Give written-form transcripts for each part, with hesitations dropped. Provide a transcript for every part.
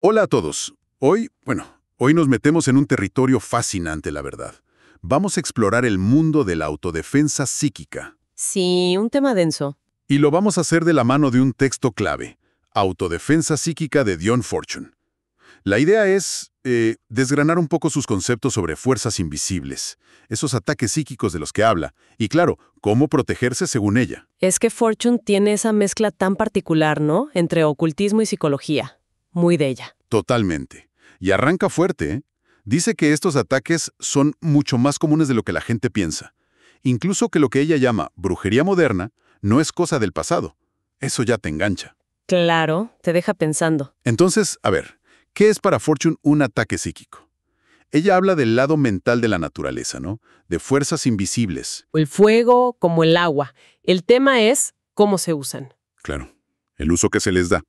Hola a todos. Hoy nos metemos en un territorio fascinante, la verdad. Vamos a explorar el mundo de la autodefensa psíquica. Sí, un tema denso. Y lo vamos a hacer de la mano de un texto clave, Autodefensa psíquica de Dion Fortune. La idea es desgranar un poco sus conceptos sobre fuerzas invisibles, esos ataques psíquicos de los que habla, y claro, cómo protegerse según ella. Es que Fortune tiene esa mezcla tan particular, ¿no? Entre ocultismo y psicología. Muy de ella. Totalmente. Y arranca fuerte, ¿eh? Dice que estos ataques son mucho más comunes de lo que la gente piensa. Incluso que lo que ella llama brujería moderna no es cosa del pasado. Eso ya te engancha. Claro, te deja pensando. Entonces, a ver, ¿qué es para Fortune un ataque psíquico? Ella habla del lado mental de la naturaleza, ¿no? De fuerzas invisibles. El fuego como el agua. El tema es cómo se usan. Claro, el uso que se les da.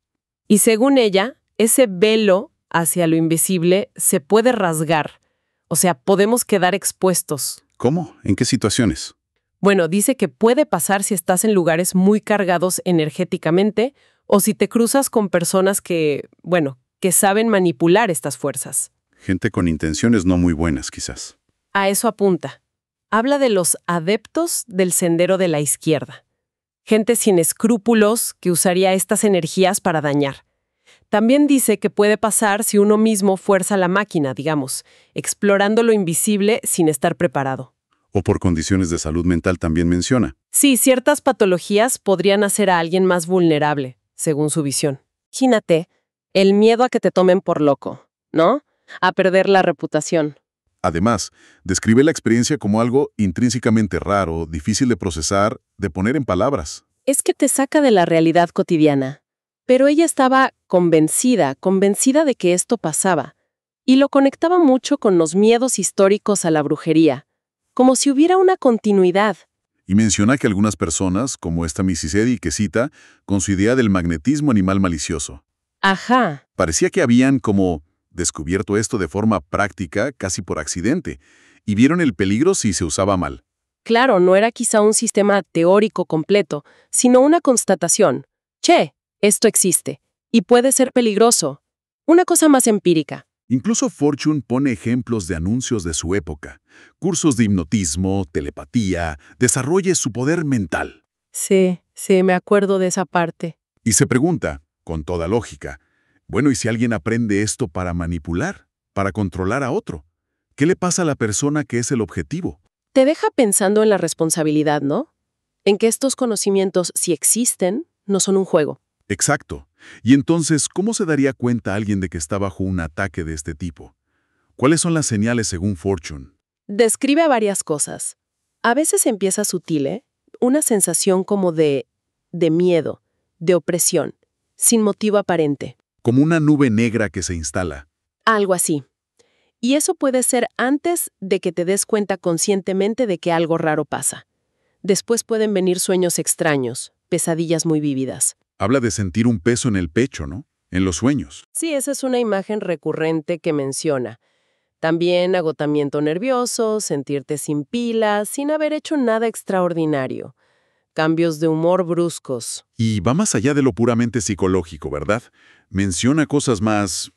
Y según ella, ese velo hacia lo invisible se puede rasgar. O sea, podemos quedar expuestos. ¿Cómo? ¿En qué situaciones? Bueno, dice que puede pasar si estás en lugares muy cargados energéticamente o si te cruzas con personas que saben manipular estas fuerzas. Gente con intenciones no muy buenas, quizás. A eso apunta. Habla de los adeptos del sendero de la izquierda. Gente sin escrúpulos que usaría estas energías para dañar. También dice que puede pasar si uno mismo fuerza la máquina, digamos, explorando lo invisible sin estar preparado. O por condiciones de salud mental también menciona. Sí, ciertas patologías podrían hacer a alguien más vulnerable, según su visión. Imagínate, el miedo a que te tomen por loco, ¿no? A perder la reputación. Además, describe la experiencia como algo intrínsecamente raro, difícil de procesar, de poner en palabras. Es que te saca de la realidad cotidiana. Pero ella estaba convencida de que esto pasaba, y lo conectaba mucho con los miedos históricos a la brujería, como si hubiera una continuidad. Y menciona que algunas personas, como esta Mrs. Eddy que cita, con su idea del magnetismo animal malicioso. Ajá. Parecía que habían como descubierto esto de forma práctica, casi por accidente, y vieron el peligro si se usaba mal. Claro, no era quizá un sistema teórico completo, sino una constatación. Che, esto existe, y puede ser peligroso. Una cosa más empírica. Incluso Fortune pone ejemplos de anuncios de su época, cursos de hipnotismo, telepatía, desarrolle su poder mental. Sí, me acuerdo de esa parte. Y se pregunta, con toda lógica, bueno, ¿y si alguien aprende esto para manipular, para controlar a otro? ¿Qué le pasa a la persona que es el objetivo? Te deja pensando en la responsabilidad, ¿no? En que estos conocimientos, si existen, no son un juego. Exacto. Y entonces, ¿cómo se daría cuenta alguien de que está bajo un ataque de este tipo? ¿Cuáles son las señales según Fortune? Describe varias cosas. A veces empieza sutil, ¿eh? Una sensación como de miedo, de opresión, sin motivo aparente. Como una nube negra que se instala. Algo así. Y eso puede ser antes de que te des cuenta conscientemente de que algo raro pasa. Después pueden venir sueños extraños, pesadillas muy vívidas. Habla de sentir un peso en el pecho, ¿no? En los sueños. Sí, esa es una imagen recurrente que menciona. También agotamiento nervioso, sentirte sin pilas, sin haber hecho nada extraordinario. Cambios de humor bruscos. Y va más allá de lo puramente psicológico, ¿verdad? Menciona cosas más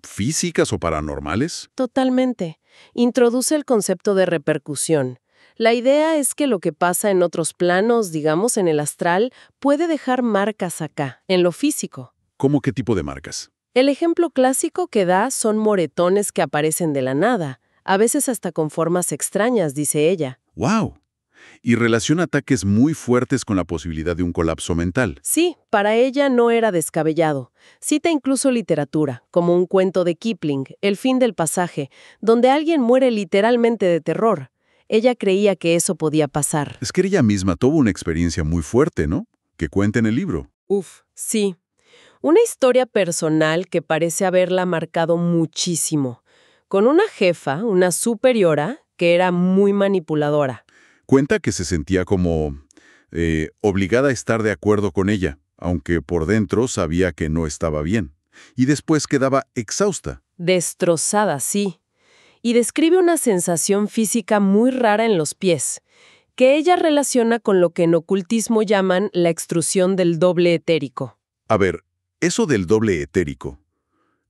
físicas o paranormales. Totalmente. Introduce el concepto de repercusión. La idea es que lo que pasa en otros planos, digamos en el astral, puede dejar marcas acá, en lo físico. ¿Cómo qué tipo de marcas? El ejemplo clásico que da son moretones que aparecen de la nada, a veces hasta con formas extrañas, dice ella. ¡Wow! Y relaciona ataques muy fuertes con la posibilidad de un colapso mental. Sí, para ella no era descabellado. Cita incluso literatura, como un cuento de Kipling, El fin del pasaje, donde alguien muere literalmente de terror. Ella creía que eso podía pasar. Es que ella misma tuvo una experiencia muy fuerte, ¿no? Que cuenta en el libro. Uf, sí. Una historia personal que parece haberla marcado muchísimo. Con una jefa, una superiora, que era muy manipuladora. Cuenta que se sentía como obligada a estar de acuerdo con ella, aunque por dentro sabía que no estaba bien. Y después quedaba exhausta. Destrozada, sí. Y describe una sensación física muy rara en los pies, que ella relaciona con lo que en ocultismo llaman la extrusión del doble etérico. A ver, eso del doble etérico,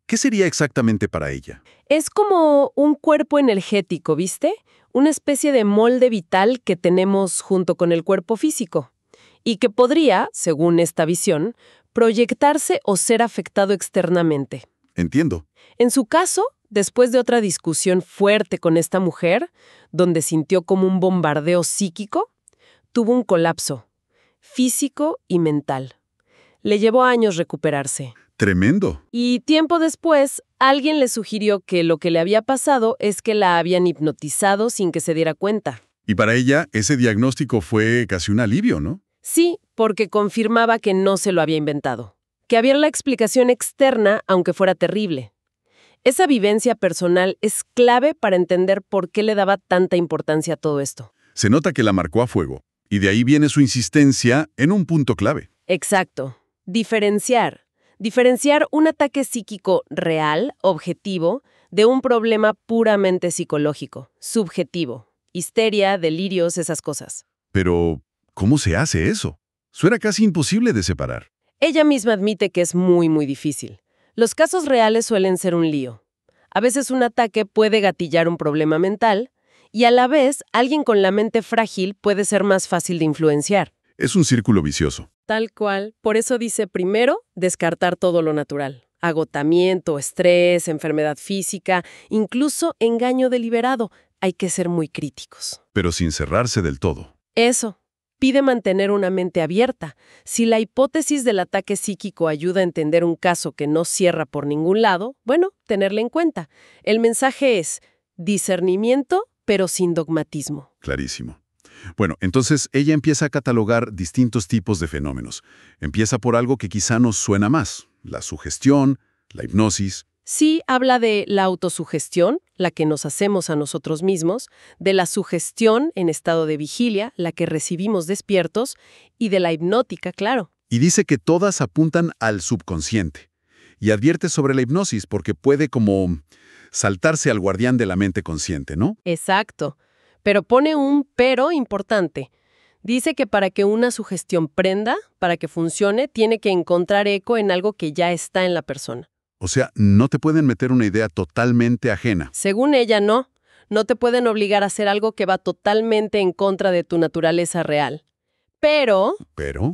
¿Qué sería exactamente para ella? Es como un cuerpo energético, ¿viste? Una especie de molde vital que tenemos junto con el cuerpo físico y que podría, según esta visión, proyectarse o ser afectado externamente. Entiendo. En su caso, después de otra discusión fuerte con esta mujer, donde sintió como un bombardeo psíquico, tuvo un colapso físico y mental. Le llevó años recuperarse. Tremendo. Y tiempo después, alguien le sugirió que lo que le había pasado es que la habían hipnotizado sin que se diera cuenta. Y para ella, ese diagnóstico fue casi un alivio, ¿no? Sí, porque confirmaba que no se lo había inventado. Que había la explicación externa, aunque fuera terrible. Esa vivencia personal es clave para entender por qué le daba tanta importancia a todo esto. Se nota que la marcó a fuego, y de ahí viene su insistencia en un punto clave. Exacto. Diferenciar. Diferenciar un ataque psíquico real, objetivo, de un problema puramente psicológico, subjetivo. Histeria, delirios, esas cosas. Pero, ¿cómo se hace eso? Suena casi imposible de separar. Ella misma admite que es muy difícil. Los casos reales suelen ser un lío. A veces un ataque puede gatillar un problema mental y a la vez alguien con la mente frágil puede ser más fácil de influenciar. Es un círculo vicioso. Tal cual. Por eso dice primero, descartar todo lo natural. Agotamiento, estrés, enfermedad física, incluso engaño deliberado. Hay que ser muy críticos. Pero sin cerrarse del todo. Eso. Pide mantener una mente abierta. Si la hipótesis del ataque psíquico ayuda a entender un caso que no cierra por ningún lado, bueno, tenerla en cuenta. El mensaje es discernimiento, pero sin dogmatismo. Clarísimo. Bueno, entonces ella empieza a catalogar distintos tipos de fenómenos. Empieza por algo que quizá nos suena más, la sugestión, la hipnosis. Sí, habla de la autosugestión, la que nos hacemos a nosotros mismos, de la sugestión en estado de vigilia, la que recibimos despiertos, y de la hipnótica, claro. Y dice que todas apuntan al subconsciente. Y advierte sobre la hipnosis porque puede como saltarse al guardián de la mente consciente, ¿no? Exacto. Pero pone un pero importante. Dice que para que una sugestión prenda, para que funcione, tiene que encontrar eco en algo que ya está en la persona. O sea, no te pueden meter una idea totalmente ajena. Según ella, no. No te pueden obligar a hacer algo que va totalmente en contra de tu naturaleza real. Pero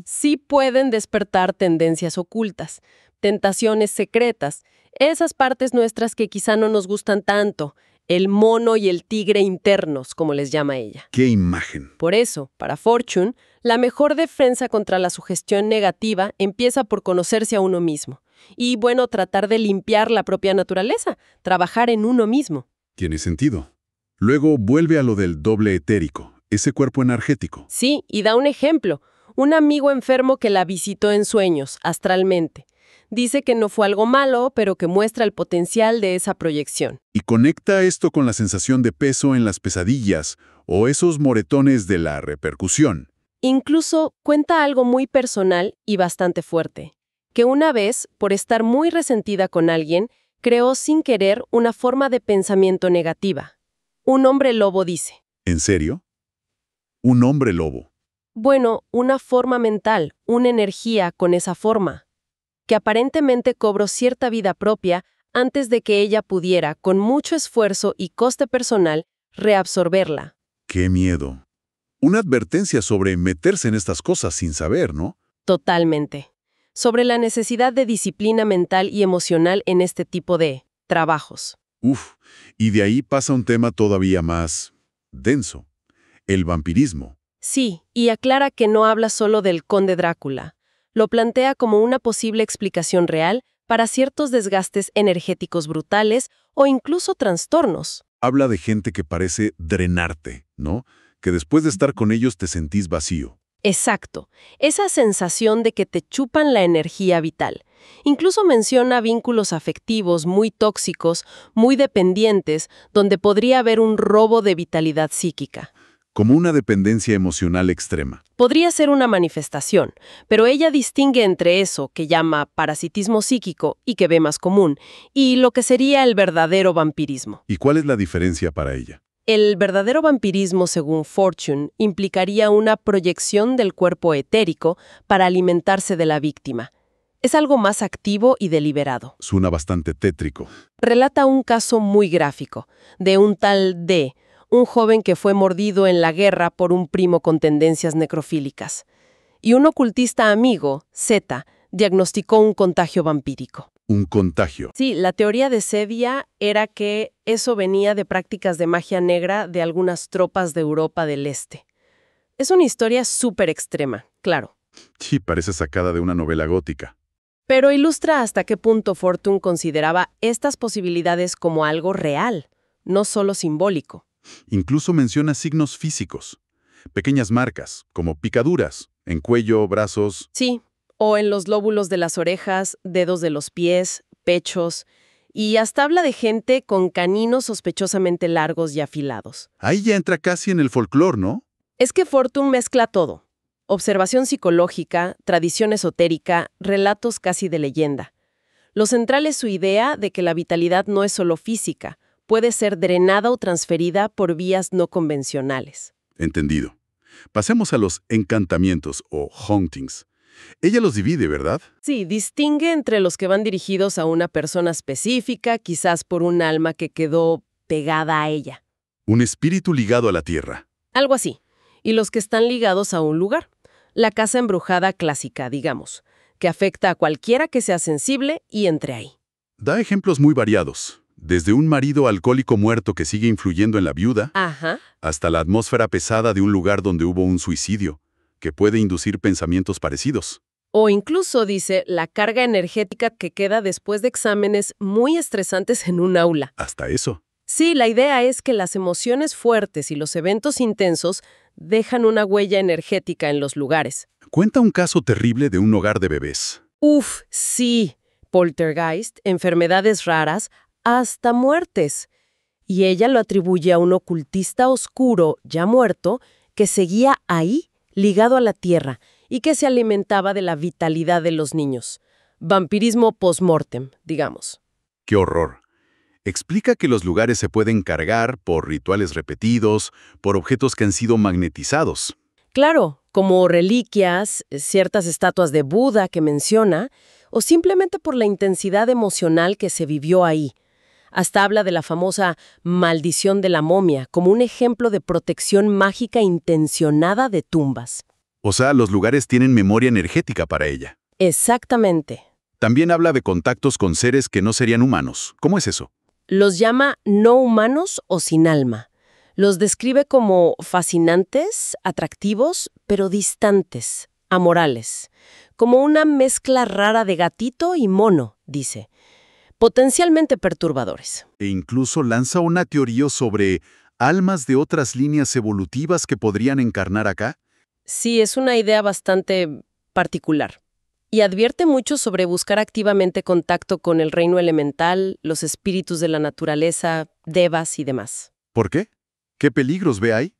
sí pueden despertar tendencias ocultas, tentaciones secretas, esas partes nuestras que quizá no nos gustan tanto, el mono y el tigre internos, como les llama ella. ¡Qué imagen! Por eso, para Fortune, la mejor defensa contra la sugestión negativa empieza por conocerse a uno mismo. Y, bueno, tratar de limpiar la propia naturaleza, trabajar en uno mismo. Tiene sentido. Luego vuelve a lo del doble etérico, ese cuerpo energético. Sí, y da un ejemplo. Un amigo enfermo que la visitó en sueños, astralmente. Dice que no fue algo malo, pero que muestra el potencial de esa proyección. Y conecta esto con la sensación de peso en las pesadillas o esos moretones de la repercusión. Incluso cuenta algo muy personal y bastante fuerte. Que una vez, por estar muy resentida con alguien, creó sin querer una forma de pensamiento negativa. Un hombre lobo dice. ¿En serio? ¿Un hombre lobo? Bueno, una forma mental, una energía con esa forma, que aparentemente cobró cierta vida propia antes de que ella pudiera, con mucho esfuerzo y coste personal, reabsorberla. ¡Qué miedo! Una advertencia sobre meterse en estas cosas sin saber, ¿no? Totalmente. Sobre la necesidad de disciplina mental y emocional en este tipo de trabajos. Y de ahí pasa un tema todavía más denso, el vampirismo. Sí, y aclara que no habla solo del conde Drácula. Lo plantea como una posible explicación real para ciertos desgastes energéticos brutales o incluso trastornos. Habla de gente que parece drenarte, ¿no? Que después de estar con ellos te sentís vacío. Exacto, esa sensación de que te chupan la energía vital. Incluso menciona vínculos afectivos muy tóxicos, muy dependientes, donde podría haber un robo de vitalidad psíquica. Como una dependencia emocional extrema. Podría ser una manifestación, pero ella distingue entre eso, que llama parasitismo psíquico y que ve más común, y lo que sería el verdadero vampirismo. ¿Y cuál es la diferencia para ella? El verdadero vampirismo, según Fortune, implicaría una proyección del cuerpo etérico para alimentarse de la víctima. Es algo más activo y deliberado. Suena bastante tétrico. Relata un caso muy gráfico, de un tal D, un joven que fue mordido en la guerra por un primo con tendencias necrofílicas. Y un ocultista amigo, Z, diagnosticó un contagio vampírico. Un contagio. Sí, la teoría de Sevilla era que eso venía de prácticas de magia negra de algunas tropas de Europa del Este. Es una historia súper extrema, claro, Sí, parece sacada de una novela gótica. pero ilustra hasta qué punto Fortune consideraba estas posibilidades como algo real, no solo simbólico. Incluso menciona signos físicos. Pequeñas marcas, como picaduras, en cuello, brazos. Sí, o en los lóbulos de las orejas, dedos de los pies, pechos, y hasta habla de gente con caninos sospechosamente largos y afilados. Ahí ya entra casi en el folclore, ¿no? Es que Fortune mezcla todo. Observación psicológica, tradición esotérica, relatos casi de leyenda. Lo central es su idea de que la vitalidad no es solo física, puede ser drenada o transferida por vías no convencionales. Entendido. Pasemos a los encantamientos o hauntings. Ella los divide, ¿verdad? Sí, distingue entre los que van dirigidos a una persona específica, quizás por un alma que quedó pegada a ella. Un espíritu ligado a la tierra. Algo así. Y los que están ligados a un lugar. La casa embrujada clásica, digamos, que afecta a cualquiera que sea sensible y entre ahí. Da ejemplos muy variados, desde un marido alcohólico muerto que sigue influyendo en la viuda, Ajá. hasta la atmósfera pesada de un lugar donde hubo un suicidio, que puede inducir pensamientos parecidos. O incluso, dice, la carga energética que queda después de exámenes muy estresantes en un aula. Hasta eso. Sí, la idea es que las emociones fuertes y los eventos intensos dejan una huella energética en los lugares. Cuenta un caso terrible de un hogar de bebés. Uf, sí. Poltergeist, enfermedades raras, hasta muertes. Y ella lo atribuye a un ocultista oscuro, ya muerto, que seguía ahí, ligado a la tierra, y que se alimentaba de la vitalidad de los niños. Vampirismo post-mortem, digamos. ¡Qué horror! Explica que los lugares se pueden cargar por rituales repetidos, por objetos que han sido magnetizados. Claro, como reliquias, ciertas estatuas de Buda que menciona, o simplemente por la intensidad emocional que se vivió ahí. Hasta habla de la famosa maldición de la momia como un ejemplo de protección mágica intencionada de tumbas. O sea, los lugares tienen memoria energética para ella. Exactamente. También habla de contactos con seres que no serían humanos. ¿Cómo es eso? Los llama no humanos o sin alma. Los describe como fascinantes, atractivos, pero distantes, amorales. Como una mezcla rara de gatito y mono, dice. Potencialmente perturbadores. E incluso lanza una teoría sobre almas de otras líneas evolutivas que podrían encarnar acá. Sí, es una idea bastante particular. Y advierte mucho sobre buscar activamente contacto con el reino elemental, los espíritus de la naturaleza, devas y demás. ¿Por qué? ¿Qué peligros ve ahí?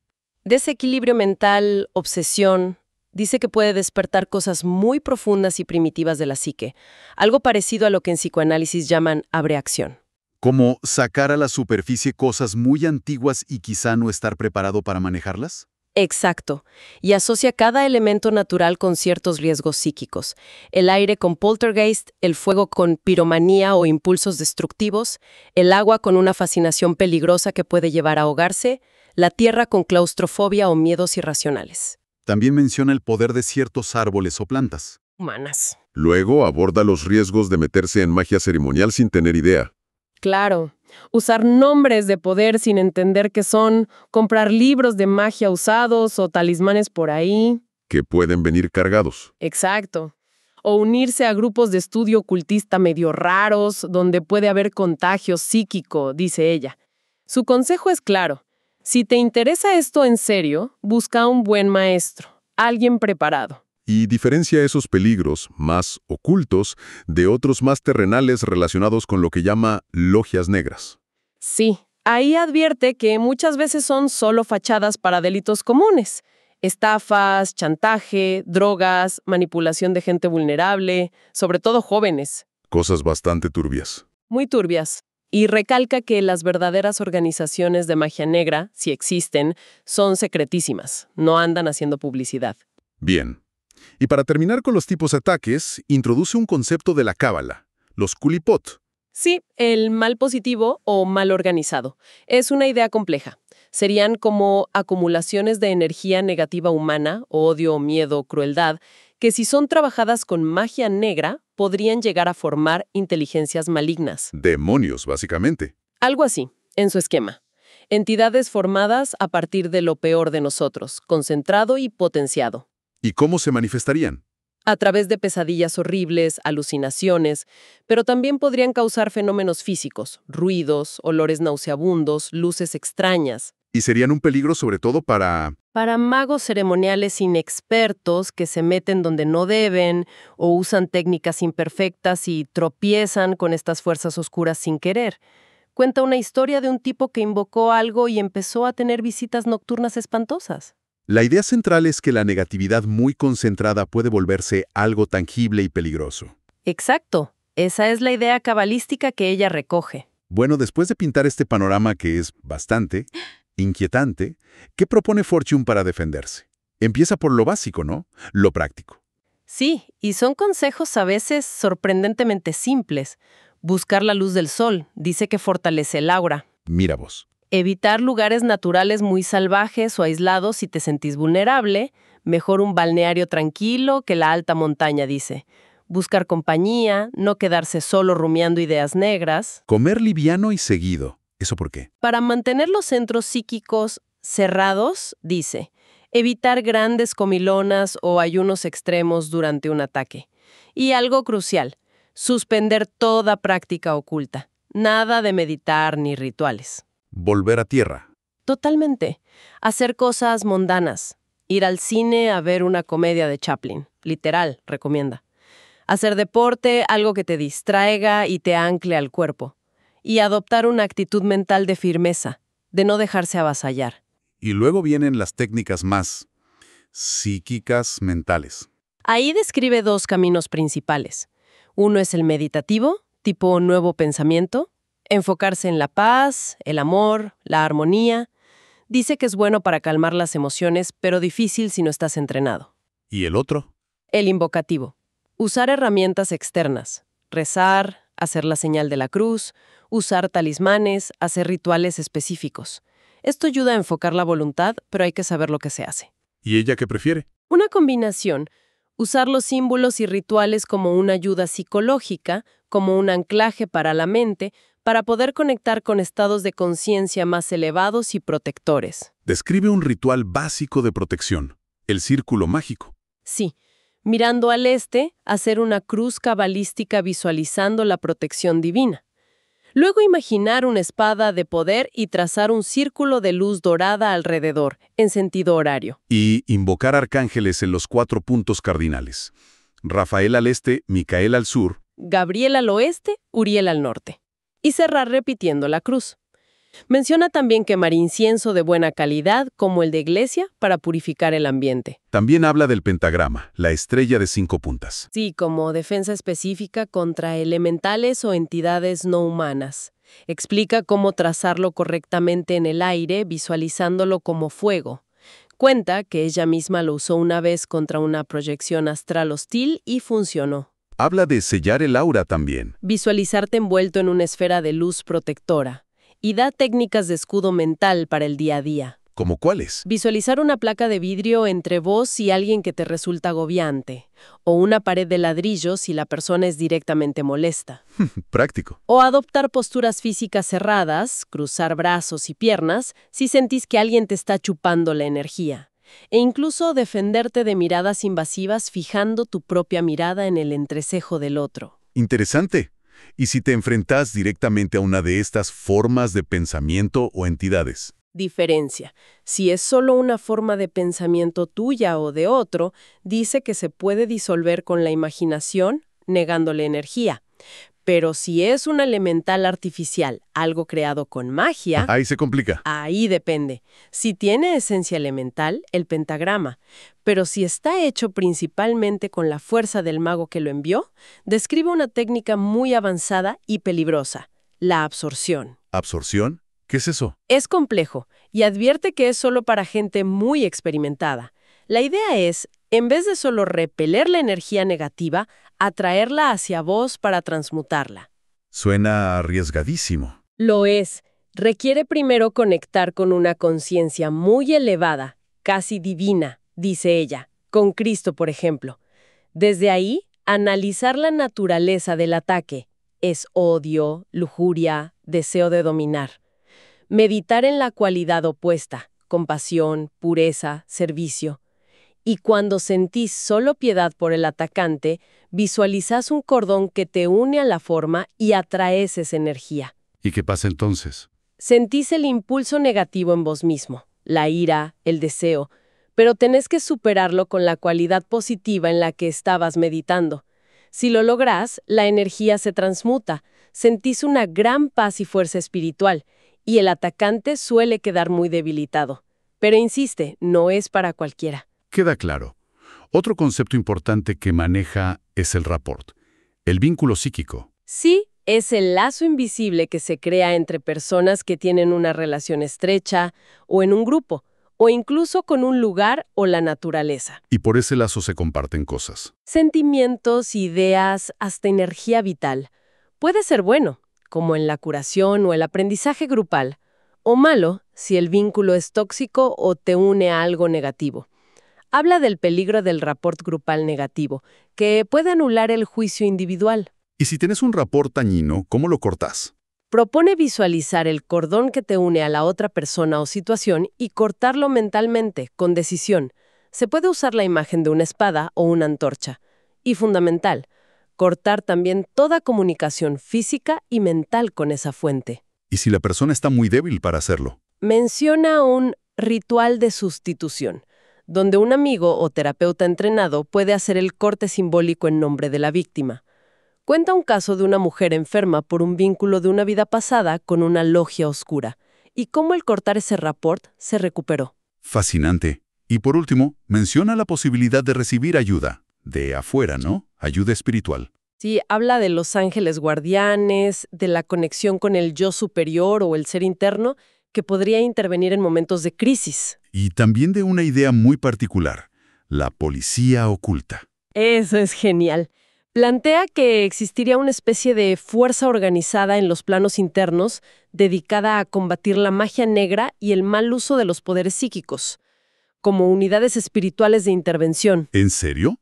Desequilibrio mental, obsesión. Dice que puede despertar cosas muy profundas y primitivas de la psique, algo parecido a lo que en psicoanálisis llaman abreacción. ¿Como sacar a la superficie cosas muy antiguas y quizá no estar preparado para manejarlas? Exacto, y asocia cada elemento natural con ciertos riesgos psíquicos. El aire con poltergeist, el fuego con piromanía o impulsos destructivos, el agua con una fascinación peligrosa que puede llevar a ahogarse, la tierra con claustrofobia o miedos irracionales. También menciona el poder de ciertos árboles o plantas. Humanas. Luego aborda los riesgos de meterse en magia ceremonial sin tener idea. Claro, usar nombres de poder sin entender qué son, comprar libros de magia usados o talismanes por ahí. Que pueden venir cargados. Exacto. O unirse a grupos de estudio ocultista medio raros, donde puede haber contagio psíquico, dice ella. Su consejo es claro. Si te interesa esto en serio, busca un buen maestro, alguien preparado. Y diferencia esos peligros más ocultos de otros más terrenales relacionados con lo que llama logias negras. Sí, ahí advierte que muchas veces son solo fachadas para delitos comunes. Estafas, chantaje, drogas, manipulación de gente vulnerable, sobre todo jóvenes. Cosas bastante turbias. Muy turbias. Y recalca que las verdaderas organizaciones de magia negra, si existen, son secretísimas, no andan haciendo publicidad. Bien. Y para terminar con los tipos de ataques, introduce un concepto de la cábala, los kulipot. Sí, el mal positivo o mal organizado. Es una idea compleja. Serían como acumulaciones de energía negativa humana, odio, miedo, crueldad, que si son trabajadas con magia negra, podrían llegar a formar inteligencias malignas. Demonios, básicamente. Algo así, en su esquema. Entidades formadas a partir de lo peor de nosotros, concentrado y potenciado. ¿Y cómo se manifestarían? A través de pesadillas horribles, alucinaciones, pero también podrían causar fenómenos físicos, ruidos, olores nauseabundos, luces extrañas. Y serían un peligro sobre todo para... Para magos ceremoniales inexpertos que se meten donde no deben o usan técnicas imperfectas y tropiezan con estas fuerzas oscuras sin querer. Cuenta una historia de un tipo que invocó algo y empezó a tener visitas nocturnas espantosas. La idea central es que la negatividad muy concentrada puede volverse algo tangible y peligroso. Exacto. Esa es la idea cabalística que ella recoge. Bueno, después de pintar este panorama que es bastante inquietante, ¿qué propone Fortune para defenderse? Empieza por lo básico, ¿no? Lo práctico. Sí, y son consejos a veces sorprendentemente simples. Buscar la luz del sol, dice que fortalece el aura. Mira vos. Evitar lugares naturales muy salvajes o aislados si te sentís vulnerable. Mejor un balneario tranquilo que la alta montaña, dice. Buscar compañía, no quedarse solo rumiando ideas negras. Comer liviano y seguido. ¿Eso por qué? Para mantener los centros psíquicos cerrados, dice. Evitar grandes comilonas o ayunos extremos durante un ataque. Y algo crucial, suspender toda práctica oculta. Nada de meditar ni rituales. Volver a tierra. Totalmente. Hacer cosas mundanas. Ir al cine a ver una comedia de Chaplin. Literal, recomienda. Hacer deporte, algo que te distraiga y te ancle al cuerpo. Y adoptar una actitud mental de firmeza, de no dejarse avasallar. Y luego vienen las técnicas más psíquicas mentales. Ahí describe dos caminos principales. Uno es el meditativo, tipo nuevo pensamiento. Enfocarse en la paz, el amor, la armonía. Dice que es bueno para calmar las emociones, pero difícil si no estás entrenado. ¿Y el otro? El invocativo. Usar herramientas externas. Rezar, hacer la señal de la cruz, usar talismanes, hacer rituales específicos. Esto ayuda a enfocar la voluntad, pero hay que saber lo que se hace. ¿Y ella qué prefiere? Una combinación. Usar los símbolos y rituales como una ayuda psicológica, como un anclaje para la mente, para poder conectar con estados de conciencia más elevados y protectores. Describe un ritual básico de protección, el círculo mágico. Sí, mirando al este, hacer una cruz cabalística visualizando la protección divina. Luego imaginar una espada de poder y trazar un círculo de luz dorada alrededor, en sentido horario. Y invocar arcángeles en los 4 puntos cardinales. Rafael al este, Micael al sur. Gabriel al oeste, Uriel al norte. Y cerrar repitiendo la cruz. Menciona también quemar incienso de buena calidad, como el de iglesia, para purificar el ambiente. También habla del pentagrama, la estrella de 5 puntas. Sí, como defensa específica contra elementales o entidades no humanas. Explica cómo trazarlo correctamente en el aire, visualizándolo como fuego. Cuenta que ella misma lo usó una vez contra una proyección astral hostil y funcionó. Habla de sellar el aura también. Visualizarte envuelto en una esfera de luz protectora. Y da técnicas de escudo mental para el día a día. ¿Cómo cuáles? Visualizar una placa de vidrio entre vos y alguien que te resulta agobiante. O una pared de ladrillo si la persona es directamente molesta. Práctico. O adoptar posturas físicas cerradas, cruzar brazos y piernas, si sentís que alguien te está chupando la energía. E incluso defenderte de miradas invasivas fijando tu propia mirada en el entrecejo del otro. Interesante. ¿Y si te enfrentas directamente a una de estas formas de pensamiento o entidades? Diferencia. Si es solo una forma de pensamiento tuya o de otro, dice que se puede disolver con la imaginación, negándole energía. Pero si es un elemental artificial, algo creado con magia... Ahí se complica. Ahí depende. Si tiene esencia elemental, el pentagrama. Pero si está hecho principalmente con la fuerza del mago que lo envió, describe una técnica muy avanzada y peligrosa, la absorción. ¿Absorción? ¿Qué es eso? Es complejo y advierte que es solo para gente muy experimentada. La idea es, en vez de solo repeler la energía negativa, atraerla hacia vos para transmutarla. Suena arriesgadísimo. Lo es. Requiere primero conectar con una conciencia muy elevada, casi divina, dice ella, con Cristo, por ejemplo. Desde ahí, analizar la naturaleza del ataque. Es odio, lujuria, deseo de dominar. Meditar en la cualidad opuesta, compasión, pureza, servicio. Y cuando sentís solo piedad por el atacante, visualizás un cordón que te une a la forma y atraes esa energía. ¿Y qué pasa entonces? Sentís el impulso negativo en vos mismo, la ira, el deseo, pero tenés que superarlo con la cualidad positiva en la que estabas meditando. Si lo lográs, la energía se transmuta, sentís una gran paz y fuerza espiritual, y el atacante suele quedar muy debilitado. Pero insiste, no es para cualquiera. Queda claro. Otro concepto importante que maneja es el rapport, el vínculo psíquico. Sí, es el lazo invisible que se crea entre personas que tienen una relación estrecha, o en un grupo, o incluso con un lugar o la naturaleza. Y por ese lazo se comparten cosas. Sentimientos, ideas, hasta energía vital. Puede ser bueno, como en la curación o el aprendizaje grupal, o malo si el vínculo es tóxico o te une a algo negativo. Habla del peligro del rapport grupal negativo, que puede anular el juicio individual. Y si tienes un rapport dañino, ¿cómo lo cortás? Propone visualizar el cordón que te une a la otra persona o situación y cortarlo mentalmente, con decisión. Se puede usar la imagen de una espada o una antorcha. Y fundamental, cortar también toda comunicación física y mental con esa fuente. ¿Y si la persona está muy débil para hacerlo? Menciona un ritual de sustitución, donde un amigo o terapeuta entrenado puede hacer el corte simbólico en nombre de la víctima. Cuenta un caso de una mujer enferma por un vínculo de una vida pasada con una logia oscura, y cómo al cortar ese rapport se recuperó. Fascinante. Y por último, menciona la posibilidad de recibir ayuda. De afuera, ¿no? Ayuda espiritual. Sí, habla de los ángeles guardianes, de la conexión con el yo superior o el ser interno, que podría intervenir en momentos de crisis. Y también de una idea muy particular, la policía oculta. Eso es genial. Plantea que existiría una especie de fuerza organizada en los planos internos dedicada a combatir la magia negra y el mal uso de los poderes psíquicos, como unidades espirituales de intervención. ¿En serio?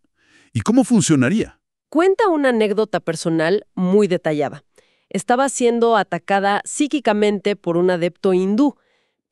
¿Y cómo funcionaría? Cuenta una anécdota personal muy detallada. Estaba siendo atacada psíquicamente por un adepto hindú.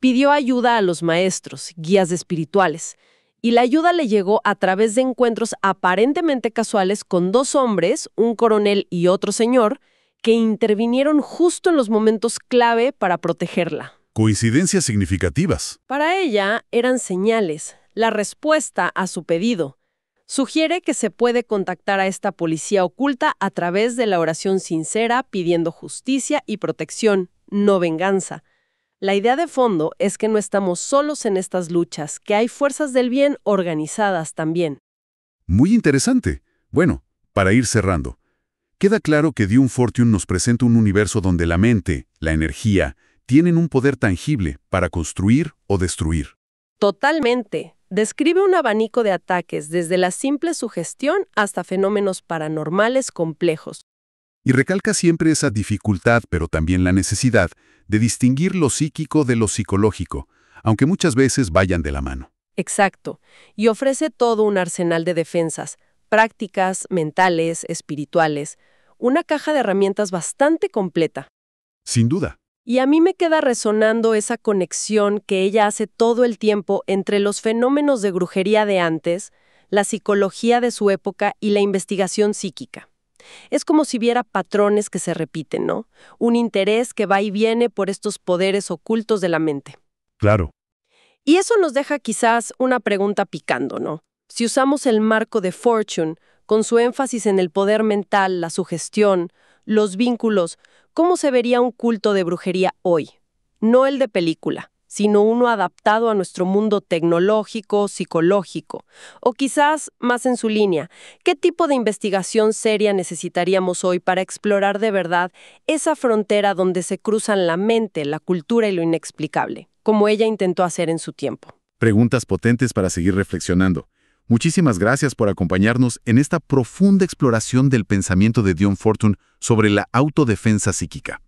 Pidió ayuda a los maestros, guías espirituales, y la ayuda le llegó a través de encuentros aparentemente casuales con dos hombres, un coronel y otro señor, que intervinieron justo en los momentos clave para protegerla. Coincidencias significativas. Para ella eran señales, la respuesta a su pedido. Sugiere que se puede contactar a esta policía oculta a través de la oración sincera pidiendo justicia y protección, no venganza. La idea de fondo es que no estamos solos en estas luchas, que hay fuerzas del bien organizadas también. Muy interesante. Bueno, para ir cerrando, queda claro que Dune Fortune nos presenta un universo donde la mente, la energía, tienen un poder tangible para construir o destruir. Totalmente. Describe un abanico de ataques desde la simple sugestión hasta fenómenos paranormales complejos. Y recalca siempre esa dificultad, pero también la necesidad de distinguir lo psíquico de lo psicológico, aunque muchas veces vayan de la mano. Exacto. Y ofrece todo un arsenal de defensas, prácticas, mentales, espirituales, una caja de herramientas bastante completa. Sin duda. Y a mí me queda resonando esa conexión que ella hace todo el tiempo entre los fenómenos de brujería de antes, la psicología de su época y la investigación psíquica. Es como si viera patrones que se repiten, ¿no? Un interés que va y viene por estos poderes ocultos de la mente. Claro. Y eso nos deja quizás una pregunta picando, ¿no? Si usamos el marco de Fortune, con su énfasis en el poder mental, la sugestión, los vínculos, ¿cómo se vería un culto de brujería hoy? No el de película, sino uno adaptado a nuestro mundo tecnológico, psicológico. O quizás, más en su línea, ¿qué tipo de investigación seria necesitaríamos hoy para explorar de verdad esa frontera donde se cruzan la mente, la cultura y lo inexplicable, como ella intentó hacer en su tiempo? Preguntas potentes para seguir reflexionando. Muchísimas gracias por acompañarnos en esta profunda exploración del pensamiento de Dion Fortune sobre la autodefensa psíquica.